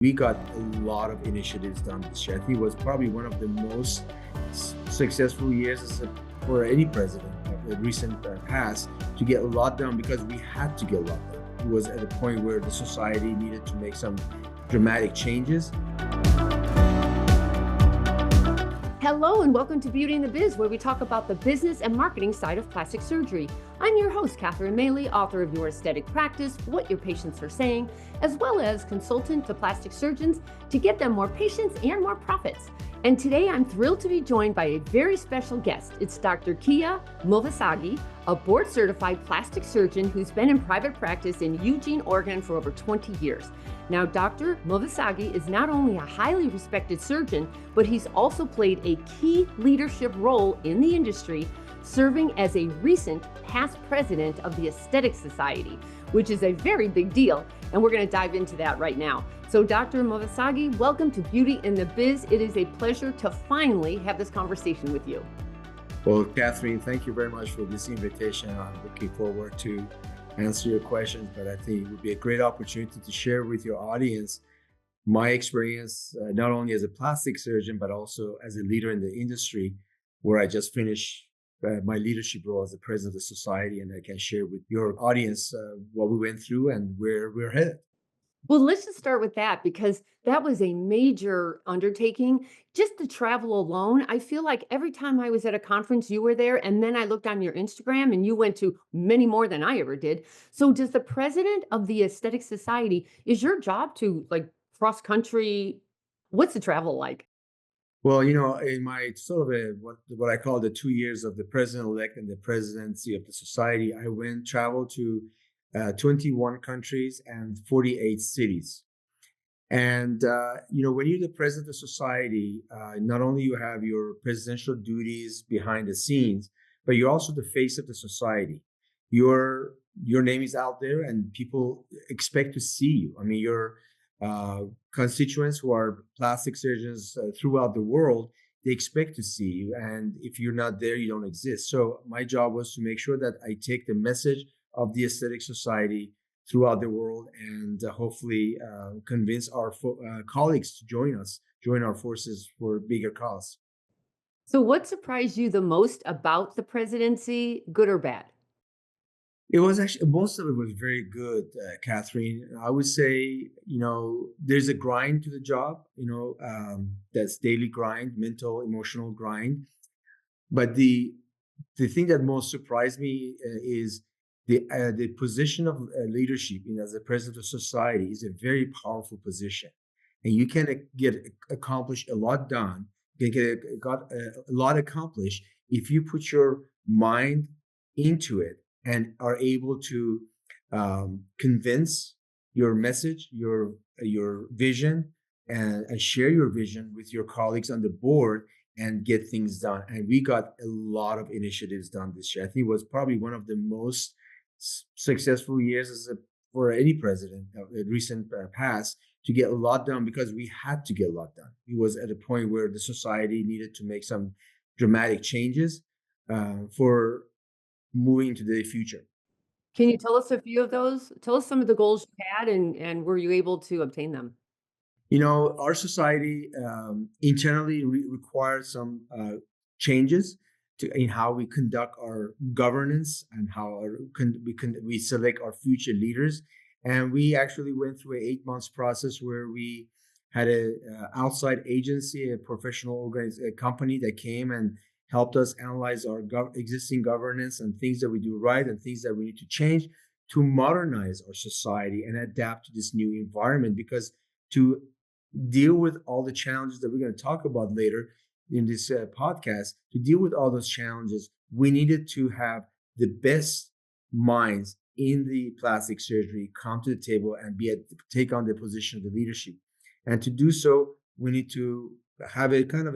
We got a lot of initiatives done this year. I think it was probably one of the most successful years for any president of the recent past to get a lot done because we had to get a lot done. It was at a point where the society needed to make some dramatic changes. Hello and welcome to Beauty and the Biz, where we talk about the business and marketing side of plastic surgery. I'm your host, Maley, author of Your Aesthetic Practice, What Your Patients Are Saying, as well as consultant to plastic surgeons to get them more patients and more profits. And today I'm thrilled to be joined by a very special guest. It's Dr. Kiya Movassaghi, a board-certified plastic surgeon who's been in private practice in Eugene, Oregon for over 20 years. Now, Dr. Movassaghi is not only a highly respected surgeon, but he's also played a key leadership role in the industry, serving as a recent past president of the Aesthetic Society, which is a very big deal. And we're going to dive into that right now. So Dr. Movassaghi, welcome to Beauty and the Biz. It is a pleasure to finally have this conversation with you. Well, Catherine, thank you very much for this invitation. I'm looking forward to answer your questions, but I think it would be a great opportunity to share with your audience my experience, not only as a plastic surgeon, but also as a leader in the industry, where I just finished my leadership role as the president of the society, and I can share with your audience what we went through and where we're headed. Well, let's just start with that because that was a major undertaking. Just to travel alone, I feel like every time I was at a conference, you were there. And then I looked on your Instagram and you went to many more than I ever did. So, does the president of the Aesthetic Society, is your job to cross country? What's the travel like? Well, in my sort of what I call the 2 years of the president-elect and the presidency of the society, I traveled to 21 countries and 48 cities. And when you're the president of society, not only you have your presidential duties behind the scenes, but you're also the face of the society. Your name is out there, and people expect to see you. I mean, your constituents who are plastic surgeons throughout the world, they expect to see you, and if you're not there, you don't exist. So my job was to make sure that I take the message of the Aesthetic Society throughout the world, and hopefully convince our colleagues to join our forces for a bigger cause. So, what surprised you the most about the presidency, good or bad? It was actually, most of it was very good, Catherine. I would say, there's a grind to the job, that's daily grind, mental, emotional grind. But the thing that most surprised me is the position of leadership, as the president of society, is a very powerful position, and you can accomplish a lot done. You can got a lot accomplished if you put your mind into it and are able to convince your message, your vision, and share your vision with your colleagues on the board and get things done. And we got a lot of initiatives done this year. I think it was probably one of the most successful years for any president of the recent past to get a lot done because we had to get a lot done. It was at a point where the society needed to make some dramatic changes for moving to the future. Can you tell us a few of those? Tell us some of the goals you had and were you able to obtain them? Our society internally requires some changes in how we conduct our governance and how we select our future leaders. And we actually went through an 8 months process where we had a outside agency, a professional a company that came and helped us analyze our existing governance and things that we do right and things that we need to change to modernize our society and adapt to this new environment. Because to deal with all the challenges that we're going to talk about later in this podcast, to deal with all those challenges, we needed to have the best minds in the plastic surgery come to the table and take on the position of the leadership. And to do so, we need to have a kind of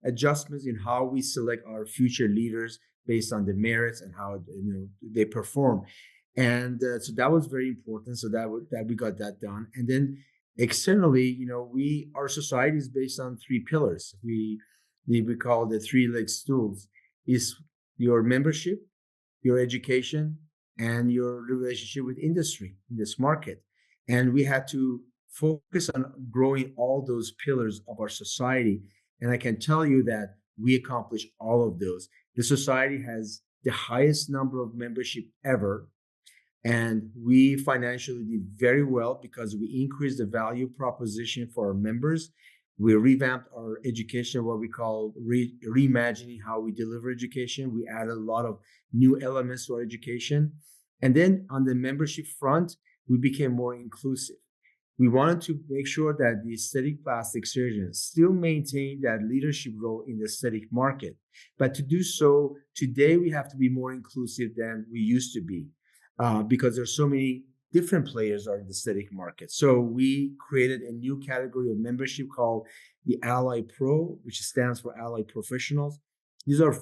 adjustments in how we select our future leaders based on the merits and how they perform. And so that was very important. So that we got that done. And then externally, our society is based on three pillars. We call the three-leg stools: is your membership, your education, and your relationship with industry in this market. And we had to focus on growing all those pillars of our society. And I can tell you that we accomplish all of those. The society has the highest number of membership ever. And we financially did very well because we increased the value proposition for our members. We revamped our education, what we call reimagining how we deliver education. We added a lot of new elements to our education. And then on the membership front, we became more inclusive. We wanted to make sure that the aesthetic plastic surgeons still maintain that leadership role in the aesthetic market. But to do so, today we have to be more inclusive than we used to be because there's so many different players are in the aesthetic market. So we created a new category of membership called the Ally Pro, which stands for Allied Professionals. These are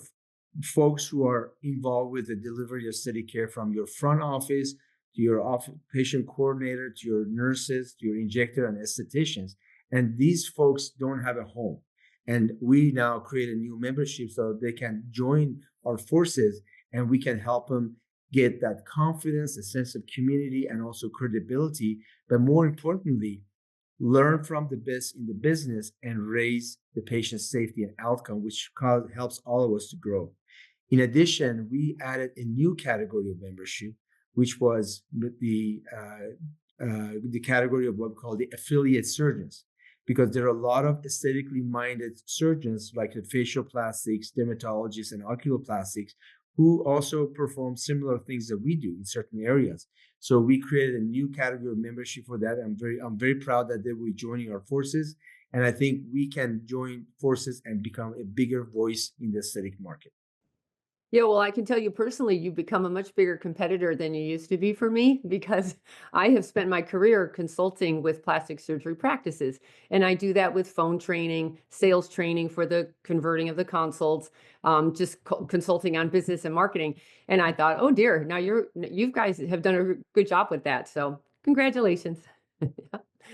folks who are involved with the delivery of aesthetic care from your front office to your patient coordinator, to your nurses, to your injector and estheticians. And these folks don't have a home. And we now create a new membership so they can join our forces and we can help them get that confidence, a sense of community, and also credibility. But more importantly, learn from the best in the business and raise the patient's safety and outcome, which helps all of us to grow. In addition, we added a new category of membership, which was the category of what we call the affiliate surgeons, because there are a lot of aesthetically minded surgeons like the facial plastics, dermatologists, and oculoplastics who also perform similar things that we do in certain areas. So we created a new category of membership for that. I'm very proud that they will be joining our forces, and I think we can join forces and become a bigger voice in the aesthetic market. Yeah, well, I can tell you personally, you've become a much bigger competitor than you used to be for me because I have spent my career consulting with plastic surgery practices. And I do that with phone training, sales training for the converting of the consults, just consulting on business and marketing. And I thought, oh dear, now you guys have done a good job with that. So congratulations.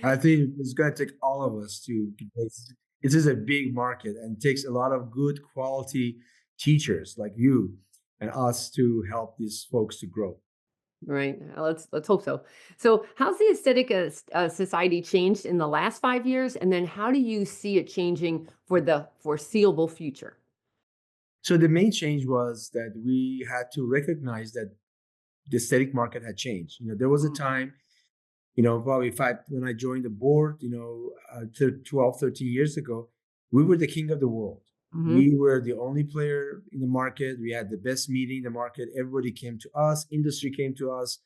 I think it's going to take all of us to, because this is a big market and it takes a lot of good quality teachers like you and us to help these folks to grow. Right. Let's hope so. So, how's the aesthetic society changed in the last 5 years, and then how do you see it changing for the foreseeable future? So the main change was that we had to recognize that the aesthetic market had changed. There was a time, probably when I joined the board, 12, 13 years ago, we were the king of the world. Hmm. We were the only player in the market. We had the best meeting in the market. Everybody came to us, industry came to us.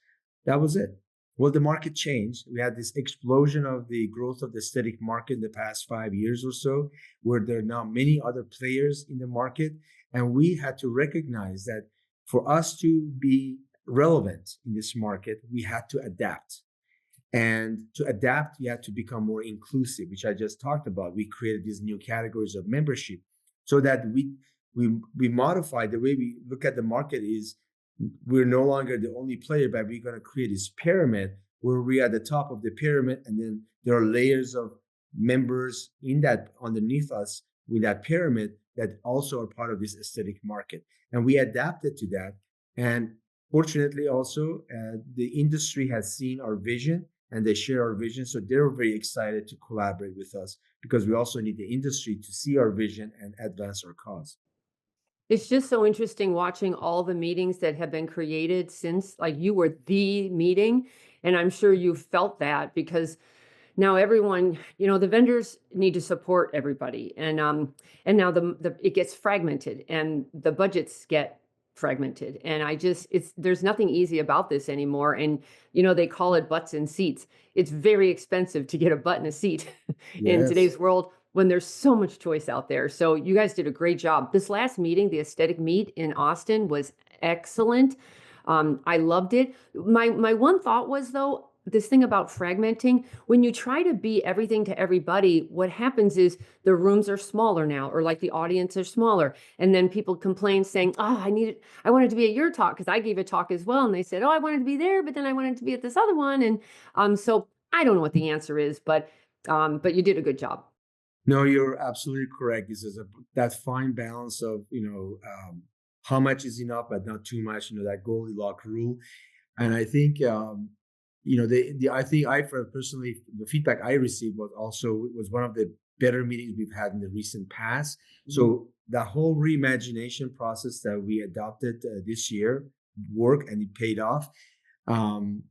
That was it. Well, the market changed. We had this explosion of the growth of the aesthetic market in the past 5 years or so, where there are now many other players in the market. And we had to recognize that for us to be relevant in this market, we had to adapt. And to adapt, you have to become more inclusive, which I just talked about. We created these new categories of membership so that we modify the way we look at the market is we're no longer the only player, but we're going to create this pyramid where we are at the top of the pyramid, and then there are layers of members in that underneath us with that pyramid that also are part of this aesthetic market. And we adapted to that. And fortunately, also, the industry has seen our vision and they share our vision. So they're very excited to collaborate with us because we also need the industry to see our vision and advance our cause. It's just so interesting watching all the meetings that have been created since, like, you were the meeting, and I'm sure you felt that because now everyone, the vendors need to support everybody, and now the it gets fragmented and the budgets get fragmented, and it's there's nothing easy about this anymore. And they call it butts in seats. It's very expensive to get a butt in a seat in Yes. today's world when there's so much choice out there. So you guys did a great job. This last meeting, the aesthetic meet in Austin, was excellent. I loved it. My one thought was, though, this thing about fragmenting, when you try to be everything to everybody, what happens is the rooms are smaller now, or like the audience are smaller. And then people complain saying, oh, I wanted to be at your talk because I gave a talk as well. And they said, oh, I wanted to be there, but then I wanted to be at this other one. And so I don't know what the answer is, but you did a good job. No, you're absolutely correct. This is that fine balance of, how much is enough, but not too much, that Goldilocks rule. And I think the I think I for personally the feedback I received was one of the better meetings we've had in the recent past. Mhm. So the whole reimagination process that we adopted this year worked and it paid off. Um,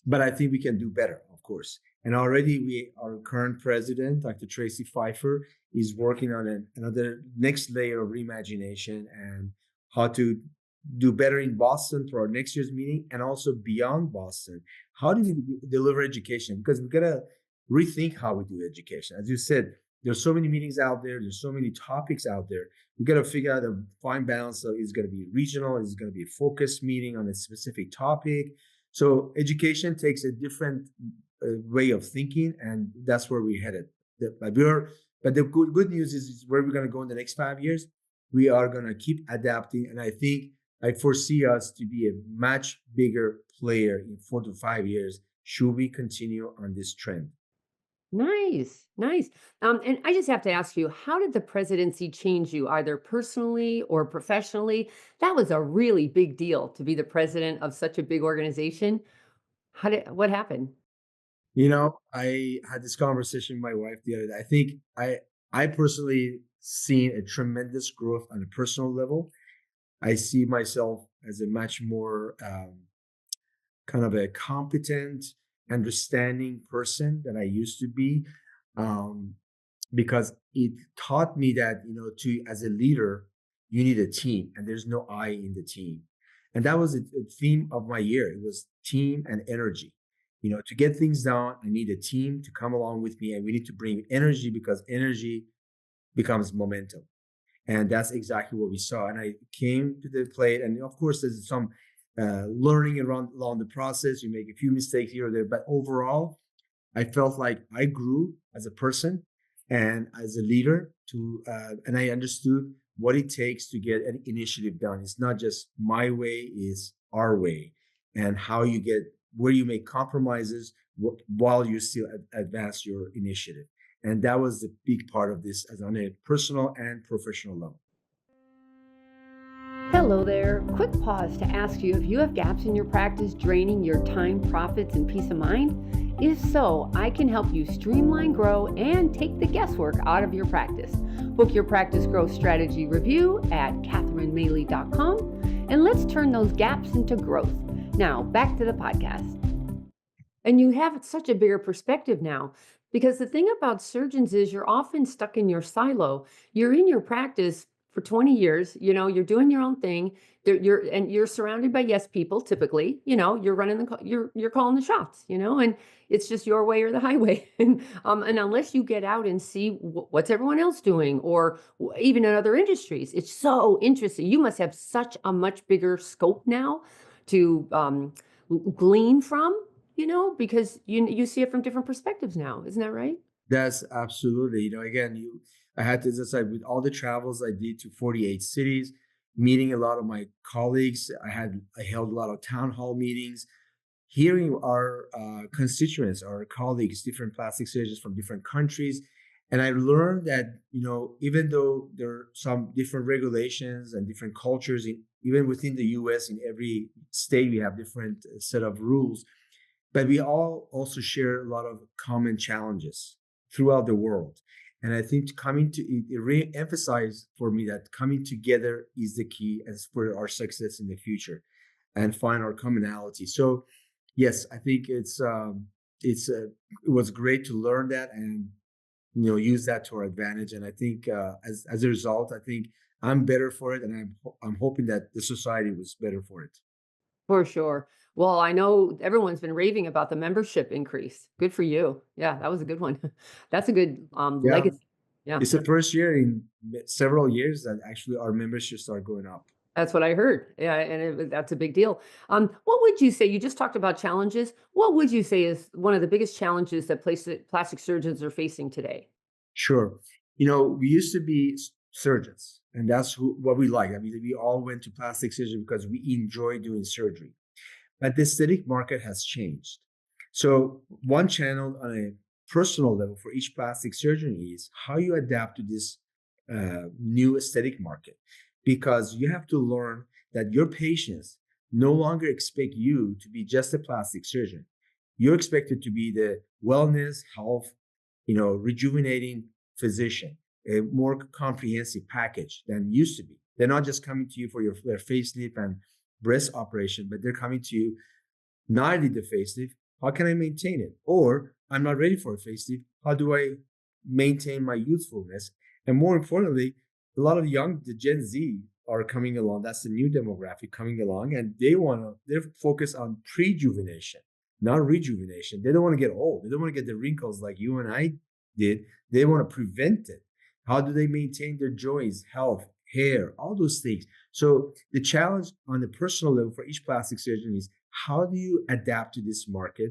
but I think we can do better, of course. And already our current president, Dr. Tracy Pfeiffer, is working on another next layer of reimagination and how to do better in Boston for our next year's meeting and also beyond Boston. How do you deliver education? Because we gotta rethink how we do education. As you said, there's so many meetings out there. There's so many topics out there. We got to figure out a fine balance. So is it going to be regional? Is it going to be a focused meeting on a specific topic? So education takes a different way of thinking, and that's where we're headed. But the good news is where we're going to go in the next 5 years. We are going to keep adapting, and I think I foresee us to be a much bigger player in 4 to 5 years. Should we continue on this trend? Nice, nice. And I just have to ask you, how did the presidency change you, either personally or professionally? That was a really big deal to be the president of such a big organization. What happened? I had this conversation with my wife the other day. I think I personally seen a tremendous growth on a personal level. I see myself as a much more kind of a competent, understanding person than I used to be, um, because it taught me that to as a leader, you need a team, and there's no I in the team, and that was a theme of my year. It was team and energy. To get things done, I need a team to come along with me, and we need to bring energy because energy becomes momentum. And that's exactly what we saw. And I came to the plate, and of course, there's some learning along the process. You make a few mistakes here or there, but overall, I felt like I grew as a person and as a leader and I understood what it takes to get an initiative done. It's not just my way, it's our way, and how you get where you make compromises while you still advance your initiative. And that was the big part of this as on a personal and professional level. Hello there. Quick pause to ask you if you have gaps in your practice draining your time, profits, and peace of mind. If so, I can help you streamline, grow, and take the guesswork out of your practice. Book your practice growth strategy review at katherinemaley.com, and let's turn those gaps into growth. Now, back to the podcast. And you have such a bigger perspective now, because the thing about surgeons is you're often stuck in your silo. You're in your practice for 20 years, you're doing your own thing. You're surrounded by yes people typically, you're running you're calling the shots, and it's just your way or the highway. And unless you get out and see what's everyone else doing, or even in other industries, it's so interesting. You must have such a much bigger scope now to glean from, because you see it from different perspectives now. Isn't that right? That's absolutely, again, I had to decide with all the travels I did to 48 cities, meeting a lot of my colleagues. I held a lot of town hall meetings, hearing our constituents, our colleagues, different plastic surgeons from different countries. And I learned that, even though there are some different regulations and different cultures, even within the US, in every state, we have different set of rules, but we all also share a lot of common challenges throughout the world. And I think it re-emphasized for me that coming together is the key as for our success in the future and find our commonality. So yes, I think it was great to learn that and use that to our advantage. And I think as a result, I think I'm better for it, and I'm hoping that the society was better for it. For sure. Well, I know everyone's been raving about the membership increase. Good for you. Yeah, that was a good one. That's a good Yeah, legacy. Yeah, it's the first year in several years that actually our memberships are going up. that's what I heard. Yeah, and that's a big deal. What would you say? You just talked about challenges. What would you say is one of the biggest challenges that plastic surgeons are facing today? Sure. We used to be surgeons, and that's what we like. I mean, we all went to plastic surgery because we enjoy doing surgery. But the aesthetic market has changed. So one channel on a personal level for each plastic surgeon is how you adapt to this new aesthetic market, because you have to learn that your patients no longer expect you to be just a plastic surgeon. You're expected to be the wellness, health, rejuvenating physician, a more comprehensive package than used to be. They're not just coming to you for their facelift and breast operation, but they're coming to you, now I did the facelift. How can I maintain it? Or I'm not ready for a facelift. How do I maintain my youthfulness? And more importantly, a lot of the Gen Z are coming along. That's the new demographic coming along, and they're focused on prejuvenation, not rejuvenation. They don't want to get old. They don't want to get the wrinkles like you and I did. They want to prevent it. How do they maintain their joints, health, hair, all those things? So the challenge on the personal level for each plastic surgeon is, how do you adapt to this market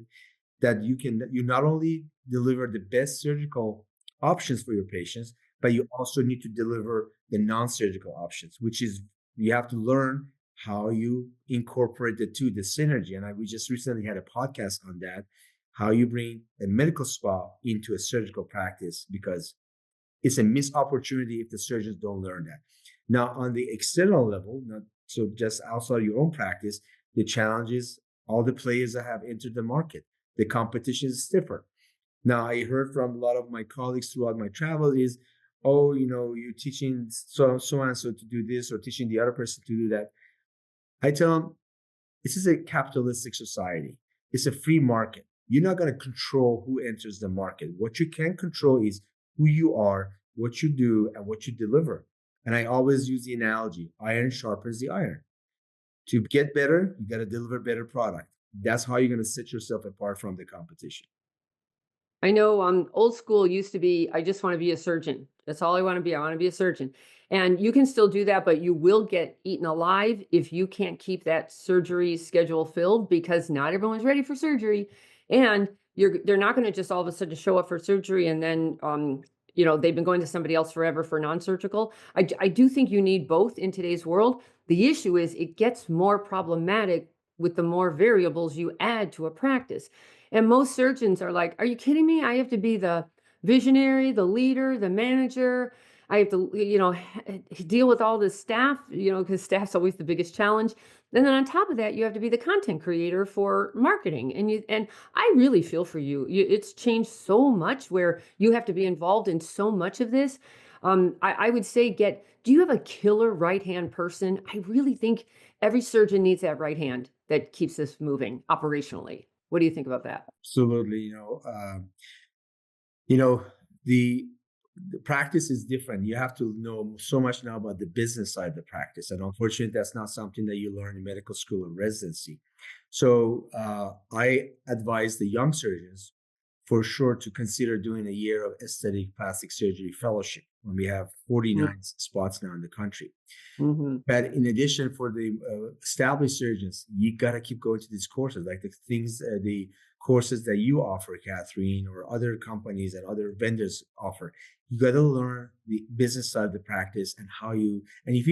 that you not only deliver the best surgical options for your patients, but you also need to deliver the non-surgical options, which is, you have to learn how you incorporate the two, the synergy. And we just recently had a podcast on that, how you bring a medical spa into a surgical practice, because it's a missed opportunity if the surgeons don't learn that. Now, on the external level, not so just outside your own practice, the challenge is all the players that have entered the market. The competition is different. Now, I heard from a lot of my colleagues throughout my travel is, oh, you're teaching so and so to do this, or teaching the other person to do that. I tell them, this is a capitalistic society. It's a free market. You're not going to control who enters the market. What you can control is who you are, what you do, and what you deliver. And I always use the analogy, iron sharpens the iron. To get better, you got to deliver better product. That's how you're going to set yourself apart from the competition. I know old school used to be, I just want to be a surgeon. That's all I want to be. I want to be a surgeon. And you can still do that, but you will get eaten alive if you can't keep that surgery schedule filled, because not everyone's ready for surgery. And they're not going to just all of a sudden show up for surgery and then they've been going to somebody else forever for non-surgical. I do think you need both in today's world. The issue is it gets more problematic with the more variables you add to a practice. And most surgeons are like, "Are you kidding me? I have to be the visionary, the leader, the manager. I have to, deal with all this staff, because staff's always the biggest challenge. And then on top of that, you have to be the content creator for marketing. And I really feel for you. It's changed so much where you have to be involved in so much of this. I would say do you have a killer right-hand person? I really think every surgeon needs that right hand that keeps this moving operationally. What do you think about that? Absolutely. You know, the the practice is different. You have to know so much now about the business side of the practice, and unfortunately, that's not something that you learn in medical school or residency. So I advise the young surgeons for sure to consider doing a year of aesthetic plastic surgery fellowship when we have 49 spots now in the country. Mm-hmm. But in addition, for the established surgeons, you got to keep going to these courses, like the courses that you offer, Catherine, or other companies and other vendors offer. You got to learn the business side of the practice and and if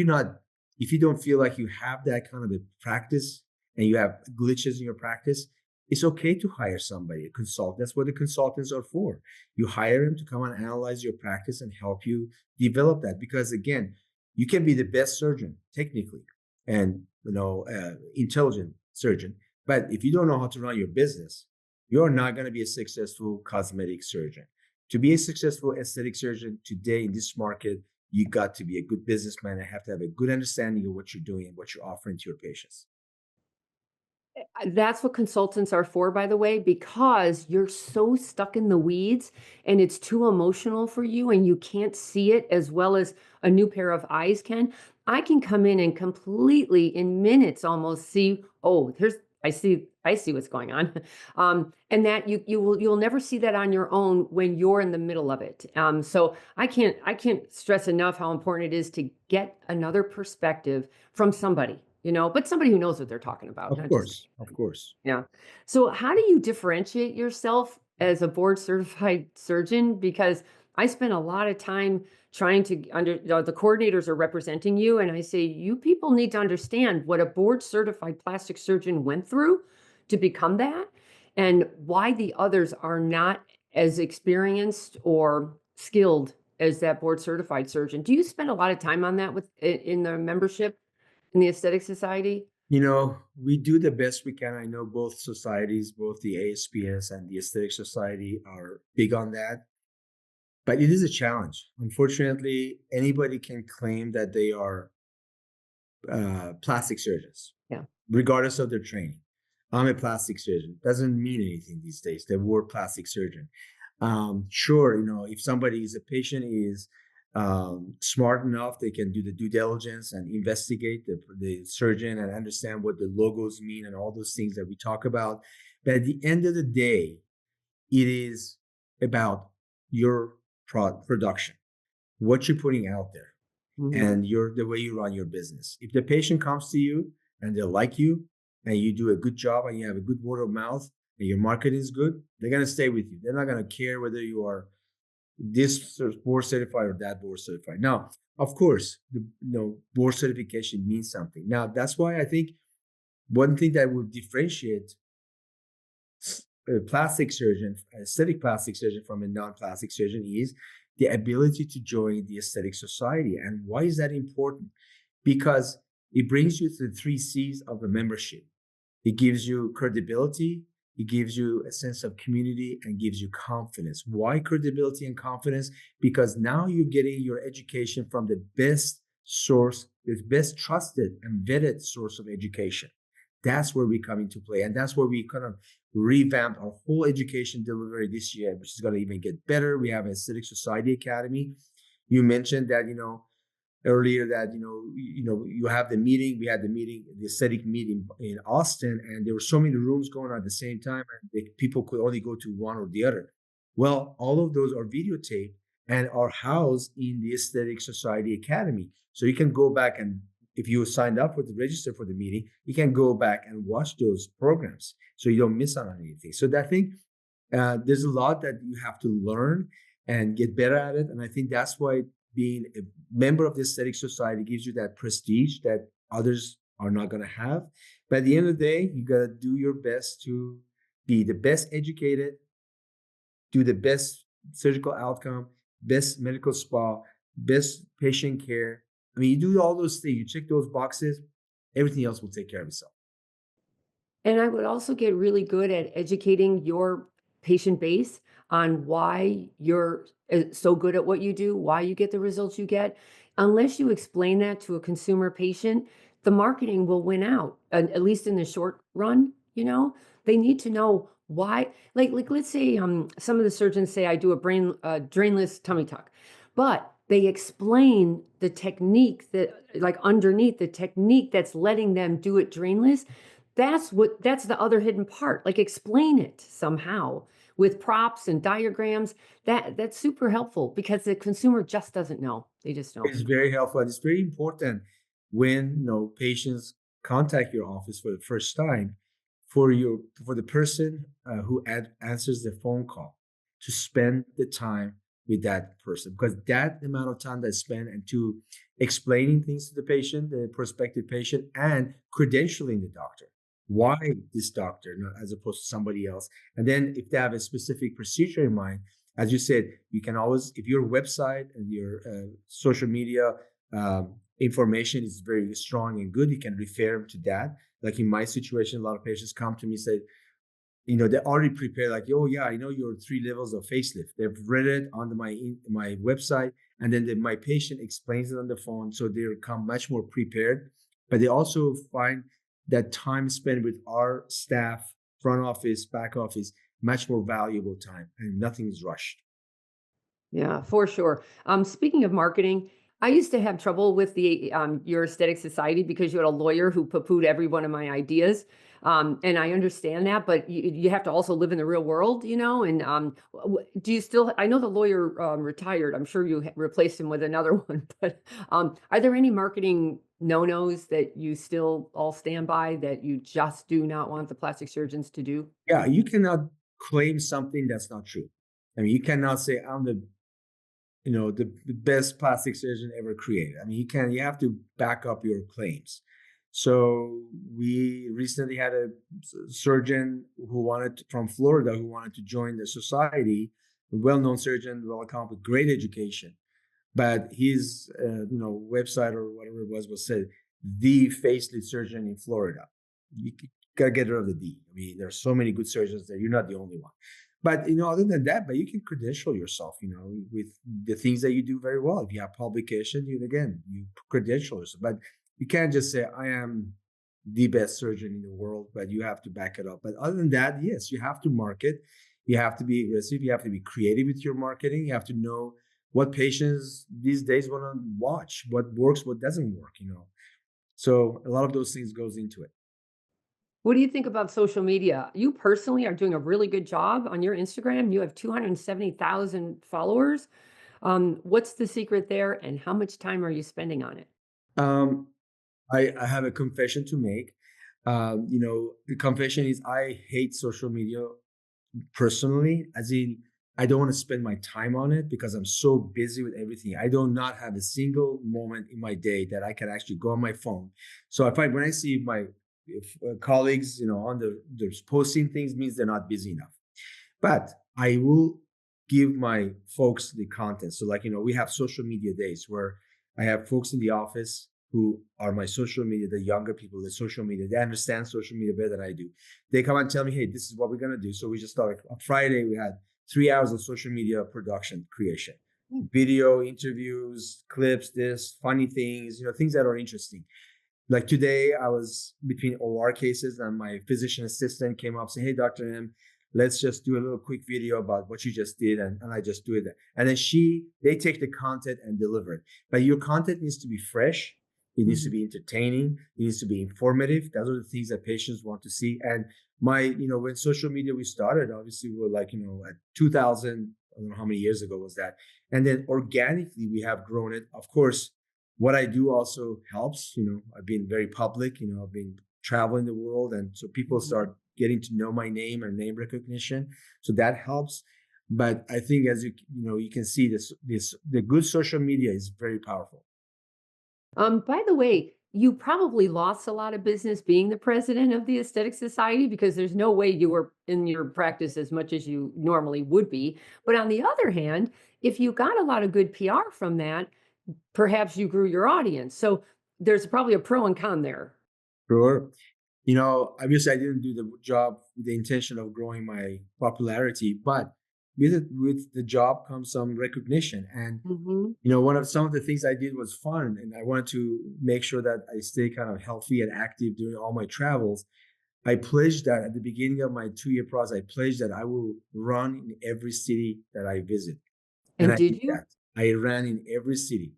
you don't feel like you have that kind of a practice and you have glitches in your practice, it's okay to hire somebody, a consultant. That's what the consultants are for. You hire them to come and analyze your practice and help you develop that. Because again, you can be the best surgeon technically and intelligent surgeon, but if you don't know how to run your business, you're not going to be a successful cosmetic surgeon. To be a successful aesthetic surgeon today in this market, you got to be a good businessman and have to have a good understanding of what you're doing and what you're offering to your patients. That's what consultants are for, by the way, because you're so stuck in the weeds and it's too emotional for you and you can't see it as well as a new pair of eyes can. I can come in and completely in minutes almost see, oh, I see what's going on. And that you'll never see that on your own when you're in the middle of it. So I can't stress enough how important it is to get another perspective from somebody, but somebody who knows what they're talking about, Of not just course, of course. yeah. So how do you differentiate yourself as a board certified surgeon? Because I spend a lot of time trying to the coordinators are representing you, and I say you people need to understand what a board certified plastic surgeon went through to become that, and why the others are not as experienced or skilled as that board certified surgeon. Do you spend a lot of time on that in the membership in the aesthetic society? We do the best we can. I know both societies, both the ASPS and the Aesthetic Society, are big on that, but it is a challenge. Unfortunately, anybody can claim that they are plastic surgeons, Yeah. regardless of their training. I'm a plastic surgeon. Doesn't mean anything these days. The word plastic surgeon. Sure, if somebody is a patient is smart enough, they can do the due diligence and investigate the surgeon and understand what the logos mean and all those things that we talk about. But at the end of the day, it is about your production, what you're putting out there Mhm. and the way you run your business. If the patient comes to you and they like you and you do a good job and you have a good word of mouth and your market is good, they're going to stay with you. They're not going to care whether you are this board certified or that board certified. Now, of course, board certification means something. Now, that's why I think one thing that will differentiate a plastic surgeon, aesthetic plastic surgeon from a non-plastic surgeon is the ability to join the aesthetic society. And why is that important? Because it brings you to the 3 C's of a membership. It gives you credibility, it gives you a sense of community, and gives you confidence. Why credibility and confidence? Because now you're getting your education from the best source, the best trusted and vetted source of education. That's where we come into play. And that's where we kind of revamped our whole education delivery this year, which is going to even get better. We have an Aesthetic Society Academy. You mentioned that, earlier that you have the meeting. We had the aesthetic meeting in Austin, and there were so many rooms going on at the same time, and people could only go to one or the other. Well, all of those are videotaped and are housed in the Aesthetic Society Academy, so you can go back and if you signed up for the register for the meeting, you can go back and watch those programs so you don't miss out on anything. So I think there's a lot that you have to learn and get better at it. And I think that's why being a member of the aesthetic society gives you that prestige that others are not going to have. But at the end of the day, you got to do your best to be the best educated, do the best surgical outcome, best medical spa, best patient care. I mean, you do all those things, you check those boxes, everything else will take care of itself. And I would also get really good at educating your patient base on why you're so good at what you do, why you get the results you get. Unless you explain that to a consumer patient, the marketing will win out, at least in the short run, They need to know why. Like let's say some of the surgeons say I do a drainless tummy tuck, but they explain the technique that like underneath the technique that's letting them do it drainless. That's the other hidden part. Like explain it somehow with props and diagrams. That's super helpful because the consumer just doesn't know. They just don't. It's very helpful. And it's very important when patients contact your office for the first time for the person who answers the phone call to spend the time with that person because that amount of time that's spent and to explaining things to the patient, the prospective patient, and credentialing the doctor. Why this doctor, as opposed to somebody else? And then if they have a specific procedure in mind, as you said, you can always, if your website and your social media information is very strong and good, you can refer them to that. Like in my situation, a lot of patients come to me and say, they're already prepared. Like, oh yeah, I know your 3 levels of facelift. They've read it on my website, and then my patient explains it on the phone, so they come much more prepared. But they also find that time spent with our staff, front office, back office, much more valuable time, and nothing is rushed. Yeah, for sure. Speaking of marketing, I used to have trouble with the your aesthetic society because you had a lawyer who poo-pooed every one of my ideas. And I understand that, but you have to also live in the real world, And do you still? I know the lawyer retired. I'm sure you replaced him with another one. But are there any marketing no-nos that you still all stand by that you just do not want the plastic surgeons to do? Yeah, you cannot claim something that's not true. I mean, you cannot say I'm the best plastic surgeon ever created. I mean, you have to back up your claims. So we recently had a surgeon from Florida who wanted to join the society, a well-known surgeon, well accomplished, great education. But his website or whatever it was said the facelift surgeon in Florida. You gotta get rid of the D. I mean, there's so many good surgeons there. You're not the only one. But other than that, but you can credential yourself, with the things that you do very well. If you have publication, you credential yourself. But you can't just say, I am the best surgeon in the world, but you have to back it up. But other than that, yes, you have to market. You have to be aggressive. You have to be creative with your marketing. You have to know what patients these days want to watch, what works, what doesn't work. So a lot of those things goes into it. What do you think about social media? You personally are doing a really good job on your Instagram. You have 270,000 followers. What's the secret there, and how much time are you spending on it? Um, I have a confession to make. The confession is I hate social media personally, as in I don't want to spend my time on it because I'm so busy with everything. I do not have a single moment in my day that I can actually go on my phone. So when I see my colleagues, on they're posting things, means they're not busy enough. But I will give my folks the content. So, we have social media days where I have folks in the office who are my social media, the younger people, the social media, they understand social media better than I do. They come and tell me, hey, this is what we're going to do. So we just started on Friday, we had 3 hours of social media production creation, Mm. video interviews, clips, this funny things, things that are interesting. Like today, I was between OR cases, and my physician assistant came up saying, hey, Dr. M, let's just do a little quick video about what you just did. And I just do it. And then they take the content and deliver it. But your content needs to be fresh. It needs to Mhm. be entertaining. It needs to be informative. Those are the things that patients want to see. And when social media we started, obviously we were at 2000, I don't know how many years ago was that. And then organically we have grown it. Of course, what I do also helps. I've been very public. I've been traveling the world, and so people Mhm. start getting to know my name and name recognition. So that helps. But I think, as you can see, the good social media is very powerful. By the way, you probably lost a lot of business being the president of the Aesthetic Society because there's no way you were in your practice as much as you normally would be. But on the other hand, if you got a lot of good PR from that, perhaps you grew your audience. So there's probably a pro and con there. Sure. Obviously, I didn't do the job with the intention of growing my popularity, but with the job comes some recognition. And Mhm. some of the things I did was fun, and I wanted to make sure that I stay kind of healthy and active during all my travels. I pledged that at the beginning of my 2-year process, I pledged that I will run in every city that I visit, and And I did did you? that. I ran in every city.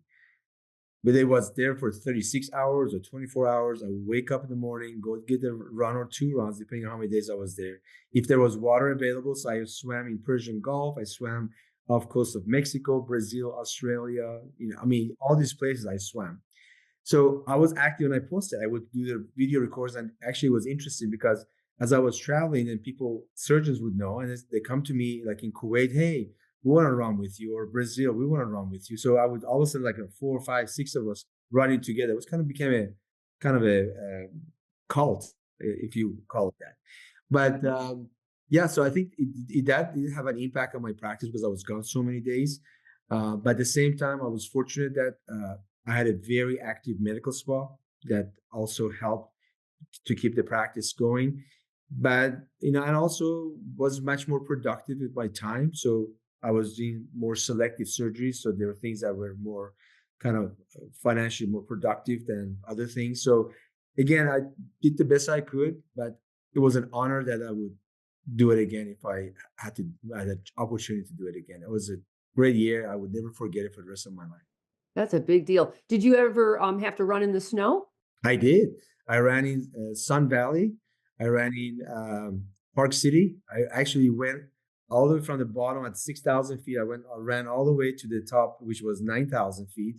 But it was there for 36 hours or 24 hours. I would wake up in the morning, go get a run or two runs, depending on how many days I was there. If there was water available, so I swam in Persian Gulf, I swam off coast of Mexico, Brazil, Australia, I mean, all these places I swam. So I was active and I posted. I would do the video records, and actually it was interesting because as I was traveling, and surgeons would know, and they come to me like in Kuwait, hey, we want to run with you, or Brazil, we want to run with you. So I would all of a sudden like a 4, 5, 6 of us running together. It was kind of became a kind of a cult, if you call it that. But yeah, so I think that did have an impact on my practice because I was gone so many days. But at the same time, I was fortunate that I had a very active medical spa that also helped to keep the practice going. But and also was much more productive with my time. So I was doing more selective surgeries. So there were things that were more kind of financially more productive than other things. So again, I did the best I could, but it was an honor that I would do it again if I had an opportunity to do it again. It was a great year. I would never forget it for the rest of my life. That's a big deal. Did you ever have to run in the snow? I did. I ran in Sun Valley. I ran in Park City. I actually went all the way from the bottom at 6,000 feet. I ran all the way to the top, which was 9,000 feet.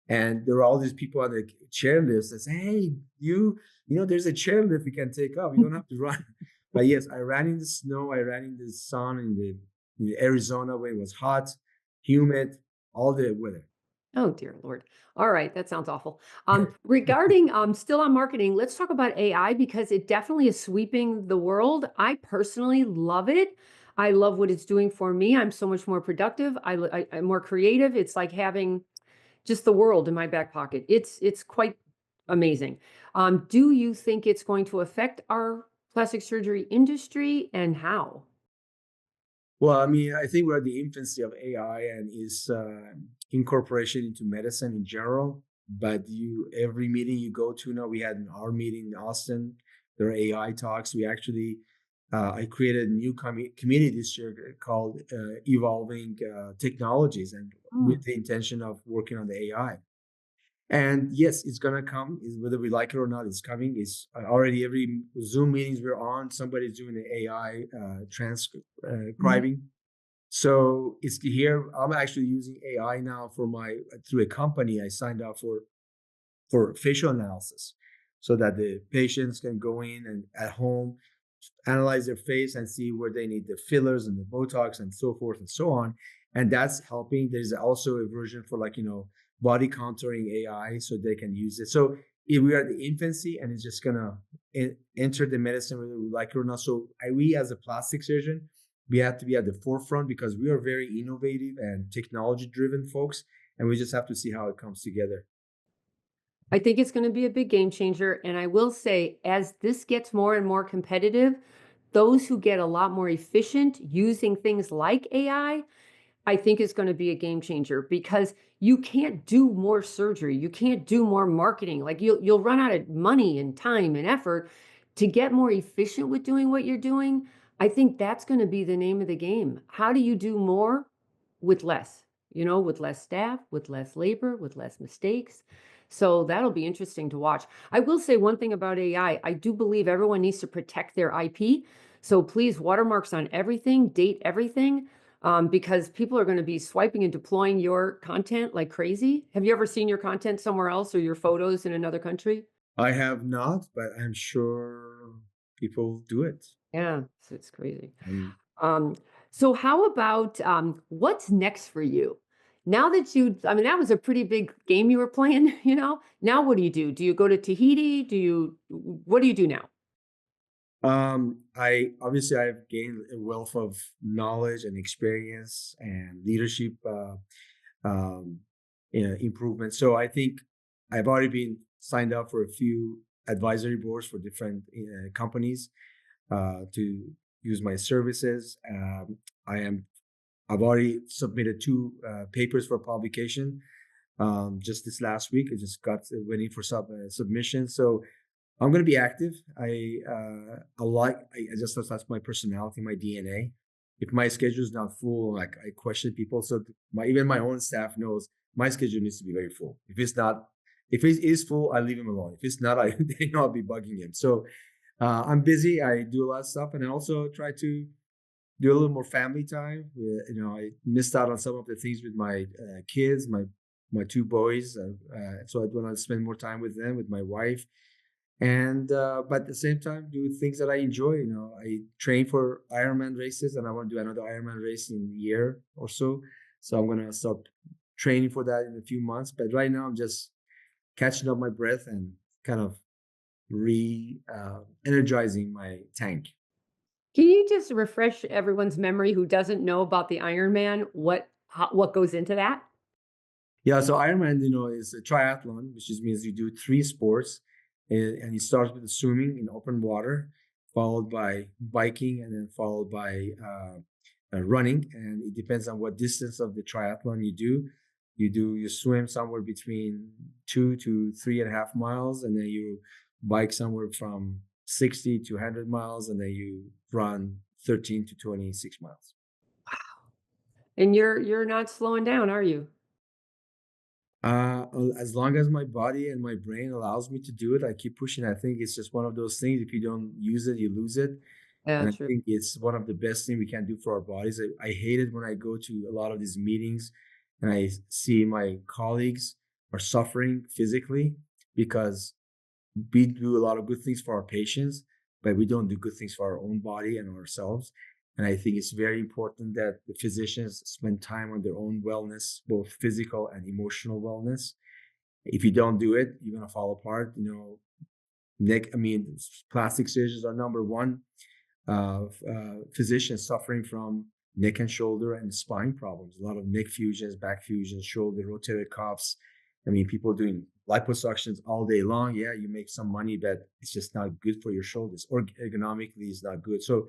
And there were all these people on the chairlifts that say, hey, there's a chairlift you can take off. You don't have to run. But yes, I ran in the snow. I ran in the sun in Arizona where it was hot, humid, all the weather. Oh, dear Lord. All right, that sounds awful. Regarding still on marketing, let's talk about AI because it definitely is sweeping the world. I personally love it. I love what it's doing for me. I'm so much more productive. I'm more creative. It's like having just the world in my back pocket. It's quite Amazing. Do you think it's going to affect our plastic surgery industry and how? Well, I mean, I think we're at the infancy of AI and its incorporation into medicine in general. But every meeting you go to now, we had in our meeting in Austin, there are AI talks. I created a new community this year called Evolving Technologies, and with Mm, the intention of working on the AI. And yes, it's gonna come. Whether we like it or not, it's coming. It's already every Zoom meetings we're on, somebody's doing the AI mhm. transcribing. So it's here. I'm actually using AI now for my through a company I signed up for facial analysis, so that the patients can go in and at home analyze their face and see where they need the fillers and the Botox and so forth and so on. And that's helping. There's also a version for body contouring AI, so they can use it. So if we are at the infancy and it's just gonna enter the medicine whether we like it or not. So we as a plastic surgeon, we have to be at the forefront because we are very innovative and technology driven folks, and we just have to see how it comes together. I think it's going to be a big game changer. And I will say, as this gets more and more competitive, those who get a lot more efficient using things like I think is going to be a game changer because you can't do more surgery. You can't do more marketing. Like you'll run out of money and time and effort to get more efficient with doing what you're doing. I think that's going to be the name of the game. How do you do more with less? With less staff, with less labor, with less mistakes. So that'll be interesting to watch. I will say one thing about AI. I do believe everyone needs to protect their IP. So please, watermarks on everything, date everything, because people are going to be swiping and deploying your content like crazy. Have you ever seen your content somewhere else or your photos in another country? I have not, but I'm sure people do it. Yeah, so it's crazy. And Um, so how about what's next for you? Now that I mean, that was a pretty big game you were playing, Now what do you do? Do you go to Tahiti? What do you do now? I obviously I've gained a wealth of knowledge and experience and leadership um, improvement. So I think I've already been signed up for a few advisory boards for different companies to use my services. I am I've already submitted two papers for publication just this last week. I just got waiting for submission. So I'm going to be active. I just that's my personality, my DNA. If my schedule is not full, like I question people. So even my own staff knows my schedule needs to be very full. If it is full, I leave him alone. If it's not, they know I'll be bugging him. So I'm busy. I do a lot of stuff, and I also try to do a little more family time. I missed out on some of the things with my kids, my two boys. So I want to spend more time with them, with my wife, and but at the same time do things that I enjoy. I train for Ironman races, and I want to do another Ironman race in a year or so. So I'm gonna start training for that in a few months. But right now I'm just catching up my breath and kind of re energizing my tank. Can you just refresh everyone's memory who doesn't know about the Ironman? What goes into that? Yeah, so Ironman, is a triathlon, which just means you do three sports, and you start with swimming in open water, followed by biking, and then followed by running. And it depends on what distance of the triathlon you do. You swim somewhere between 2 to 3.5 miles, and then you bike somewhere from 60 to 100 miles, and then you run 13 to 26 miles. And you're not slowing down, are you? As long as my body and my brain allows me to do it, I keep pushing. I think it's just one of those things. If you don't use it, you lose it. Yeah, And I true. think it's one of the best things we can do for our bodies. I hate it when I go to a lot of these meetings and I see my colleagues are suffering physically because we do a lot of good things for our patients, but we don't do good things for our own body and ourselves. And I think it's very important that the physicians spend time on their own wellness, both physical and emotional wellness. If you don't do it, you're gonna fall apart. Plastic surgeons are number one physicians suffering from neck and shoulder and spine problems. A lot of neck fusions, back fusions, shoulder rotator cuffs, I mean, people doing liposuctions all day long. Yeah, you make some money, but it's just not good for your shoulders, or ergonomically is not good. So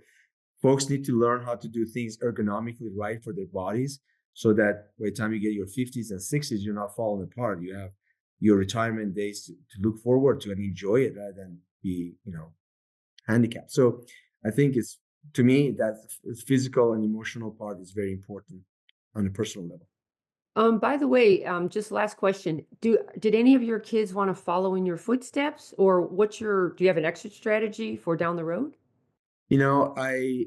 folks need to learn how to do things ergonomically right for their bodies, so that by the time you get your 50s and 60s, you're not falling apart. You have your retirement days to look forward to and enjoy it, rather than be, handicapped. So I think it's, to me, that physical and emotional part is very important on a personal level. By the way, just last question. Did any of your kids want to follow in your footsteps, or do you have an exit strategy for down the road? I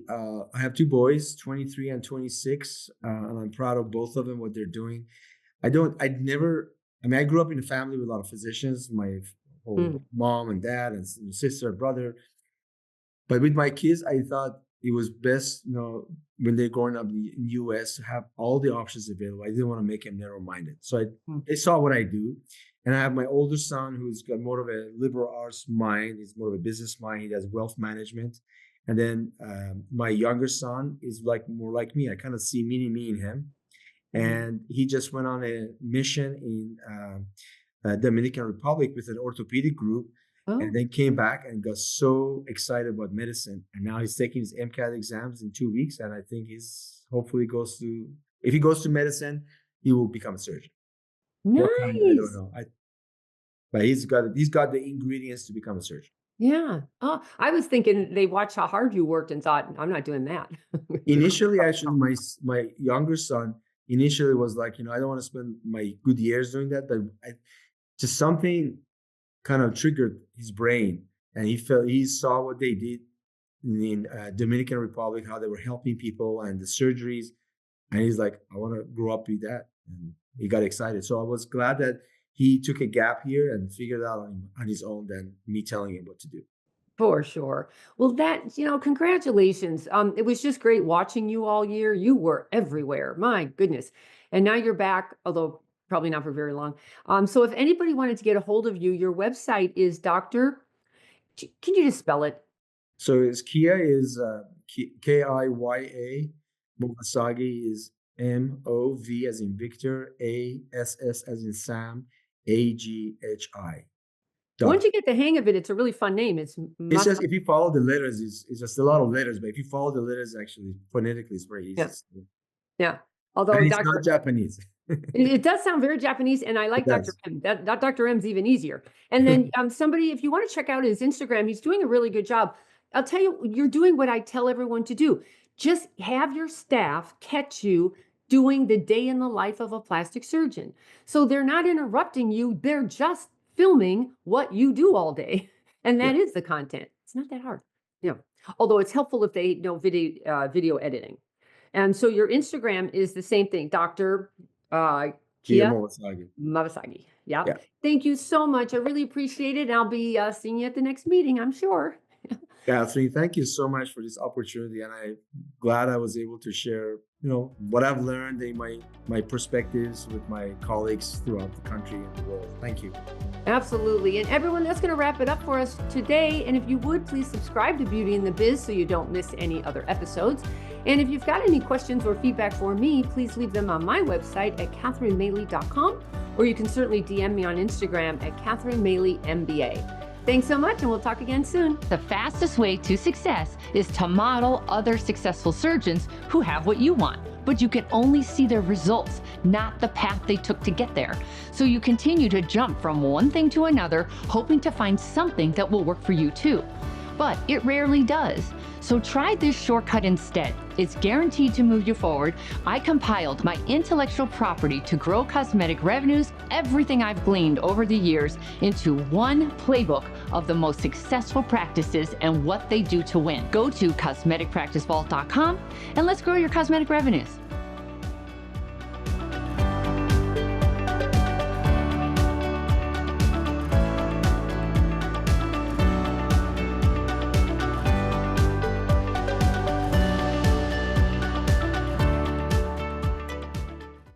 have two boys, 23 and 26, and I'm proud of both of them, what they're doing. I'd never, I mean, I grew up in a family with a lot of physicians, my whole Mm. mom and dad and sister, brother. But with my kids, I thought it was best, when they're growing up in the US, to have all the options available. I didn't want to make them narrow-minded. So Mm. they saw what I do. And I have my older son who's got more of a liberal arts mind. He's more of a business mind. He does wealth management. And then my younger son is like more like me. I kind of see me in him. Mm. And he just went on a mission in Dominican Republic with an orthopedic group, and Oh, then came back and got so excited about medicine. And now he's taking his MCAT exams in 2 weeks, and I think he's hopefully goes to if he goes to medicine, he will become a surgeon. What kind, I don't nice. know. But he's got the ingredients to become a surgeon. Yeah. Oh, I was thinking they watched how hard you worked and thought, I'm not doing that. Initially, actually, my younger son initially was like, I don't want to spend my good years doing that, but just something kind of triggered his brain, and he saw what they did in Dominican Republic, how they were helping people and the surgeries, and he's like, I want to grow up with that, and he got excited. So I was glad that he took a gap here and figured it out on his own than me telling him what to do. For sure. Well, congratulations. It was just great watching you all year. You were everywhere. My goodness. And now you're back, although probably not for very long. So if anybody wanted to get a hold of you, your website is can you just spell it? So his Kiya is Kiya. Movassaghi is Mov as in Victor, Ass as in Sam, Aghi. Once Dot. you get the hang of it, it's a really fun name. It's just, if you follow the letters, it's just a lot of letters, but if you follow the letters, actually phonetically, it's very easy. Yeah. Yeah. Although And it's not Japanese. it does sound very Japanese, and I It like Dr. does. M. That Dr. M's even easier. And then somebody, if you want to check out his Instagram, he's doing a really good job. I'll tell you, you're doing what I tell everyone to do. Just have your staff catch you doing the day in the life of a plastic surgeon. So they're not interrupting you, they're just filming what you do all day. And Yeah. that is the content. It's not that hard. Yeah. Although it's helpful if they know video editing. And so your Instagram is the same thing, Dr. Kiya Kiya Movassaghi. Movassaghi. Yeah. Yeah. Thank you so much. I really appreciate it. And I'll be seeing you at the next meeting, I'm sure. Catherine, thank you so much for this opportunity, and I'm glad I was able to share, what I've learned in my perspectives with my colleagues throughout the country and the world. Thank you. Absolutely. And everyone, that's going to wrap it up for us today. And if you would, please subscribe to Beauty and the Biz so you don't miss any other episodes. And if you've got any questions or feedback for me, please leave them on my website at catherinemaley.com, or you can certainly DM me on Instagram at catherinemaley.mba. Thanks so much, and we'll talk again soon. The fastest way to success is to model other successful surgeons who have what you want, but you can only see their results, not the path they took to get there. So you continue to jump from one thing to another, hoping to find something that will work for you too. But it rarely does. So try this shortcut instead. It's guaranteed to move you forward. I compiled my intellectual property to grow cosmetic revenues, everything I've gleaned over the years, into one playbook of the most successful practices and what they do to win. Go to cosmeticpracticevault.com and let's grow your cosmetic revenues.